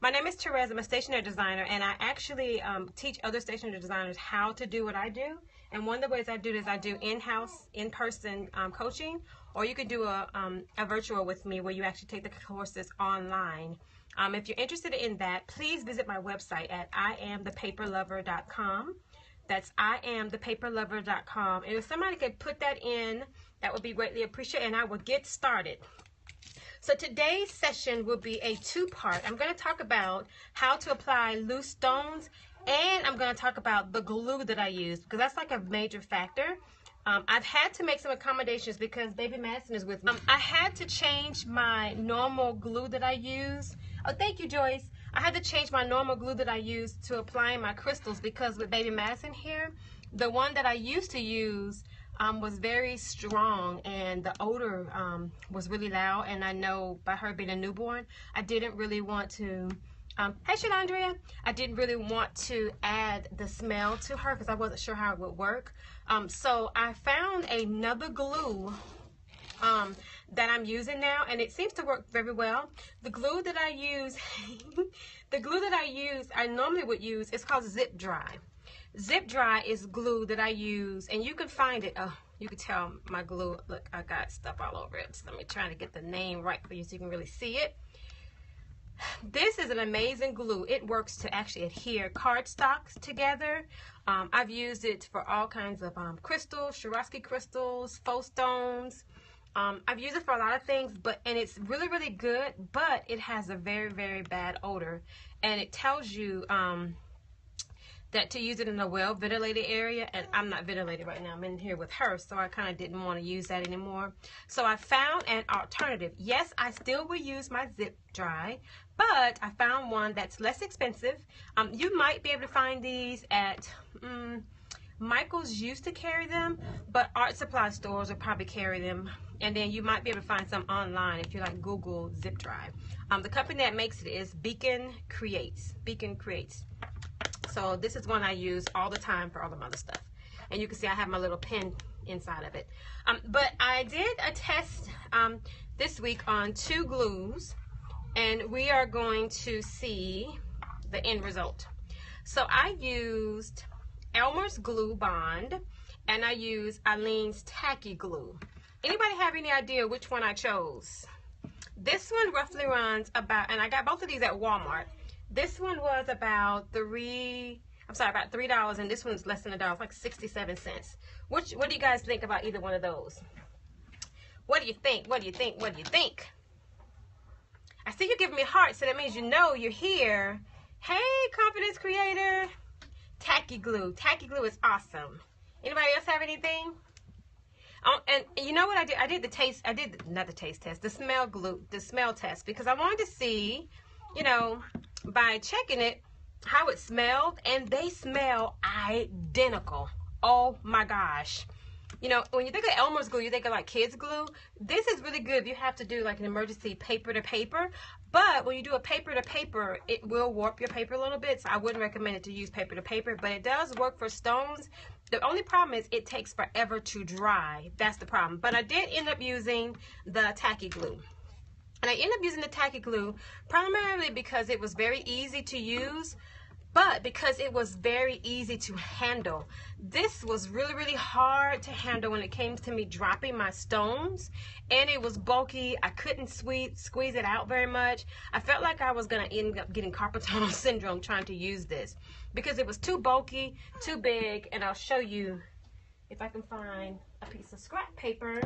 My name is Therese. I'm a stationery designer, and I actually teach other stationery designers how to do what I do. And one of the ways I do this, I do in-house, in-person coaching, or you can do a virtual with me where you actually take the courses online. If you're interested in that, please visit my website at IamThePaperLover.com. That's IamThePaperLover.com. And if somebody could put that in, that would be greatly appreciated, and I will get started. So today's session will be a two-part. I'm going to talk about how to apply loose stones, and I'm going to talk about the glue that I use, because that's like a major factor. I've had to make some accommodations because Baby Madison is with me. I had to change my normal glue that I use. Oh, thank you, Joyce. I had to change my normal glue that I use to applying my crystals because with Baby Madison here, the one that I used to use was very strong, and the odor was really loud, and I know by her being a newborn, I didn't really want to hey Shalandria, I didn't really want to add the smell to her because I wasn't sure how it would work. So I found another glue that I'm using now, and it seems to work very well. The glue that I use I normally would use, it's called Zip Dry. Zip Dry is glue that I use, and you can find it. Oh, you can tell my glue. Look, I got stuff all over it. So let me try to get the name right for you so you can really see it. This is an amazing glue. It works to actually adhere cardstocks together. I've used it for all kinds of crystals, Swarovski crystals, faux stones. I've used it for a lot of things, and it's really, really good, but it has a very, very bad odor, and it tells you that to use it in a well-ventilated area, and I'm not ventilated right now. I'm in here with her, so I kind of didn't want to use that anymore. So I found an alternative. Yes, I still will use my Zip Dry, but I found one that's less expensive. You might be able to find these at Michael's used to carry them, but art supply stores will probably carry them. And then you might be able to find some online if you like Google Zip Dry. The company that makes it is Beacon Creates. Beacon Creates. So this is one I use all the time for all the other stuff. And you can see I have my little pen inside of it. But I did a test this week on 2 glues, and we are going to see the end result. So I used Elmer's Glue Bond, and I used Aileen's Tacky Glue. Anybody have any idea which one I chose? This one roughly runs about, and I got both of these at Walmart. This one was about $3, and this one's less than $1, like 67 cents. What do you guys think about either one of those? What do you think? What do you think? What do you think? I see you giving me hearts, so that means you know you're here. Hey, confidence creator. Tacky glue. Tacky glue is awesome. Anybody else have anything? And you know what I did? I did the taste. Not the taste test. The smell glue. The smell test, because I wanted to see, you know, by checking it, how it smelled, and they smell identical. Oh my gosh. You know, when you think of Elmer's glue, you think of like kids glue. This is really good if you have to do like an emergency paper to paper, but when you do a paper to paper, it will warp your paper a little bit, so I wouldn't recommend it to use paper to paper, but it does work for stones. The only problem is it takes forever to dry. That's the problem. But I did end up using the Tacky glue. And I ended up using the Tacky glue primarily because it was very easy to use, but because it was very easy to handle. This was really, really hard to handle when it came to me dropping my stones, and it was bulky. I couldn't squeeze it out very much. I felt like I was going to end up getting carpal tunnel syndrome trying to use this because it was too bulky, too big, and I'll show you if I can find a piece of scrap paper.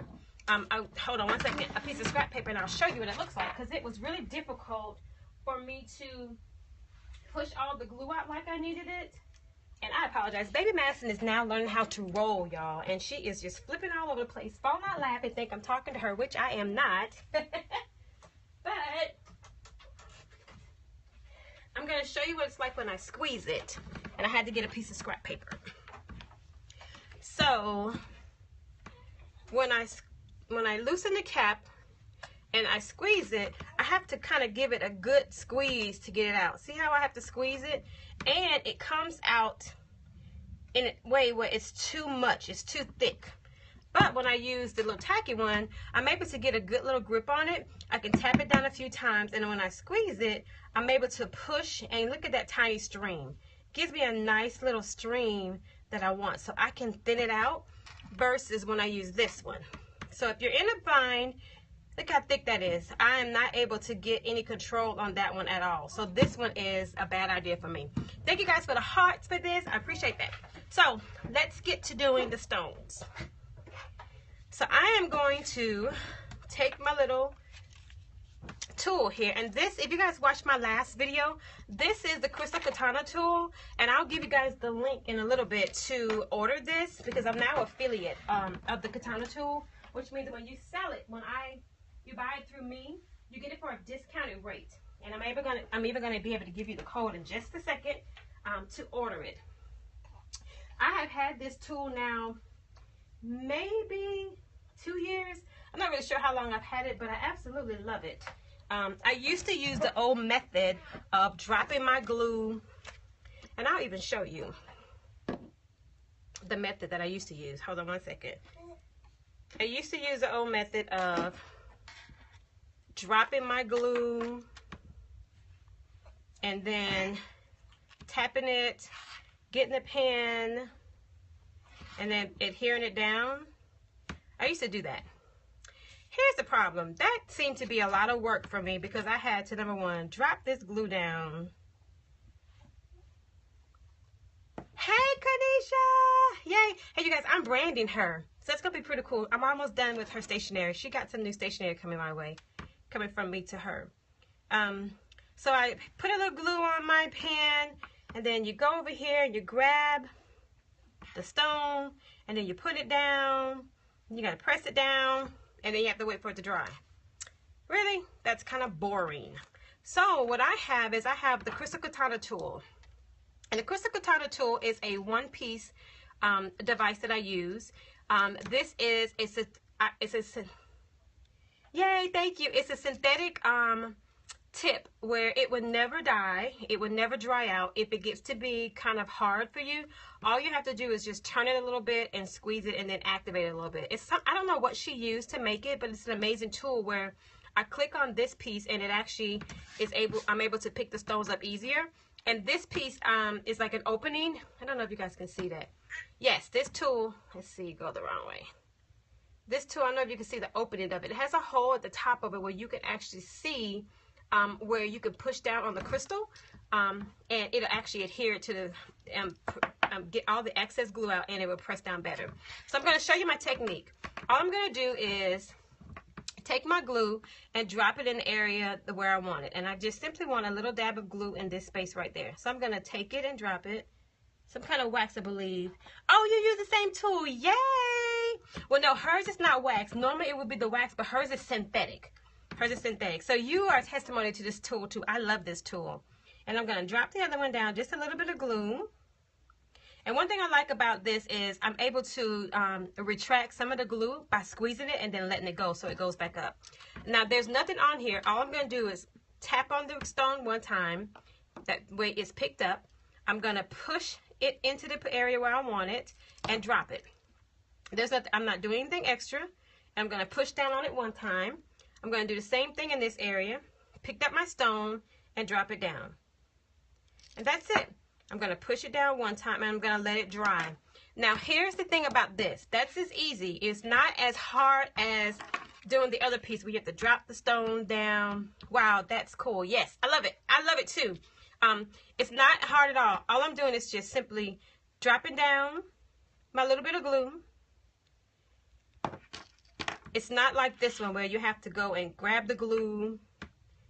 Hold on one second. A piece of scrap paper, and I'll show you what it looks like, because it was really difficult for me to push all the glue out like I needed it. And I apologize. Baby Madison is now learning how to roll, y'all, and she is just flipping all over the place, falling out laughing, think I'm talking to her, which I am not. But I'm going to show you what it's like when I squeeze it, and I had to get a piece of scrap paper. So when I loosen the cap and I squeeze it, I have to kind of give it a good squeeze to get it out. See how I have to squeeze it? And it comes out in a way where it's too much, it's too thick. But when I use the little tacky one, I'm able to get a good little grip on it. I can tap it down a few times, and when I squeeze it, I'm able to push, and look at that tiny stream. Gives me a nice little stream that I want, so I can thin it out versus when I use this one. So if you're in a bind, look how thick that is. I am not able to get any control on that one at all. So this one is a bad idea for me. Thank you guys for the hearts for this. I appreciate that. So let's get to doing the stones. So I am going to take my little tool here, and this, if you guys watched my last video, this is the crystal katana tool, and I'll give you guys the link in a little bit to order this, because I'm now affiliate of the katana tool, which means that when you sell it, you buy it through me, you get it for a discounted rate. And I'm even gonna be able to give you the code in just a second to order it. I have had this tool now maybe 2 years. I'm not really sure how long I've had it, but I absolutely love it. I used to use the old method of dropping my glue, and I'll even show you the method that I used to use. Hold on one second. I used to use the old method of dropping my glue and then tapping it, getting the pen, and then adhering it down. I used to do that. Here's the problem. That seemed to be a lot of work for me because I had to, number one, drop this glue down. Hey, Kanisha! Yay! Hey, you guys, I'm branding her. So that's going to be pretty cool. I'm almost done with her stationery. She got some new stationery coming my way, coming from me to her. So I put a little glue on my pen, and then you go over here and you grab the stone, and then you put it down. You got to press it down, and then you have to wait for it to dry. Really? That's kind of boring. So what I have is I have the crystal katana tool. And the crystal katana tool is a one-piece device that I use. This is yay, thank you. It's a synthetic tip where it would never die. It would never dry out. If it gets to be kind of hard for you, all you have to do is just turn it a little bit and squeeze it and then activate it a little bit. I don't know what she used to make it, but it's an amazing tool where I click on this piece and it actually is I'm able to pick the stones up easier. And this piece is like an opening. I don't know if you guys can see that. Yes, this tool, let's see, go the wrong way. This tool, I don't know if you can see the opening of it. It has a hole at the top of it where you can actually see where you can push down on the crystal, and it'll actually adhere to the, get all the excess glue out, and it will press down better. So I'm going to show you my technique. All I'm going to do is take my glue and drop it in the area where I want it. And I just simply want a little dab of glue in this space right there. So I'm going to take it and drop it. Some kind of wax, I believe. Oh, you use the same tool. Yay! Well, no, hers is not wax. Normally it would be the wax, but hers is synthetic. Hers is synthetic. So you are a testimony to this tool too. I love this tool. And I'm going to drop the other one down, just a little bit of glue. And one thing I like about this is I'm able to retract some of the glue by squeezing it and then letting it go so it goes back up. Now there's nothing on here. All I'm going to do is tap on the stone one time. That way it's picked up. I'm going to push it into the area where I want it and drop it. There's nothing, I'm not doing anything extra. I'm going to push down on it one time. I'm going to do the same thing in this area. Picked up my stone and drop it down. And that's it. I'm going to push it down one time and I'm going to let it dry. Now here's the thing about this. That's as easy. It's not as hard as doing the other piece where you have to drop the stone down. Wow, that's cool. Yes, I love it. I love it too. It's not hard at all. All I'm doing is just simply dropping down my little bit of glue. It's not like this one where you have to go and grab the glue,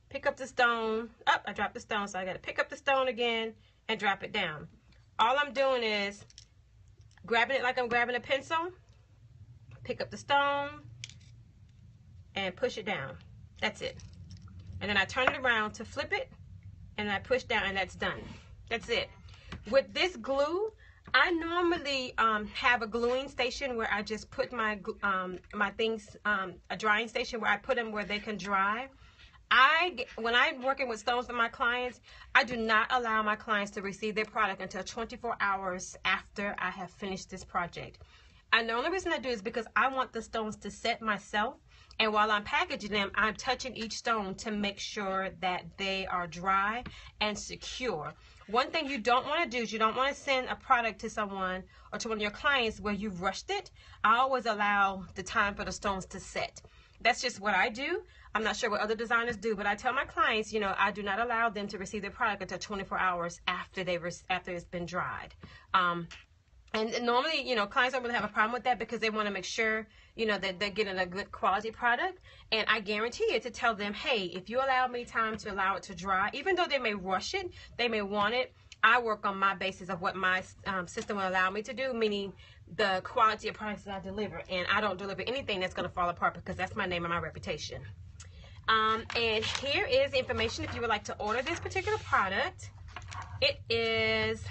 pick up the stone. Oh, I dropped the stone, so I got to pick up the stone again and drop it down. All I'm doing is grabbing it like I'm grabbing a pencil, pick up the stone, and push it down. That's it. And then I turn it around to flip it, and I push down, and that's done. That's it. With this glue, I normally have a gluing station where I just put my my things, a drying station where I put them where they can dry. When I'm working with stones for my clients, I do not allow my clients to receive their product until 24 hours after I have finished this project. And the only reason I do is because I want the stones to set myself, And while I'm packaging them, I'm touching each stone to make sure that they are dry and secure. One thing you don't want to do is you don't want to send a product to someone or to one of your clients where you've rushed it. I always allow the time for the stones to set. That's just what I do. I'm not sure what other designers do, but I tell my clients, you know, I do not allow them to receive their product until 24 hours after it's been dried. And normally, you know, clients don't really have a problem with that because they want to make sure, you know, that they're getting a good quality product. And I guarantee it to tell them, hey, if you allow me time to allow it to dry, even though they may rush it, they may want it, I work on my basis of what my system will allow me to do, meaning the quality of products that I deliver. And I don't deliver anything that's going to fall apart because that's my name and my reputation. And here is the information if you would like to order this particular product. It is,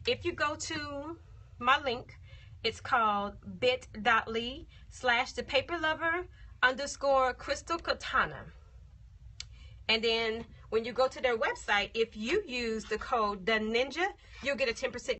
if you go to my link, it's called bit.ly/thepaperlover_crystal katana. And then when you go to their website, if you use the code THENINJA, you'll get a 10%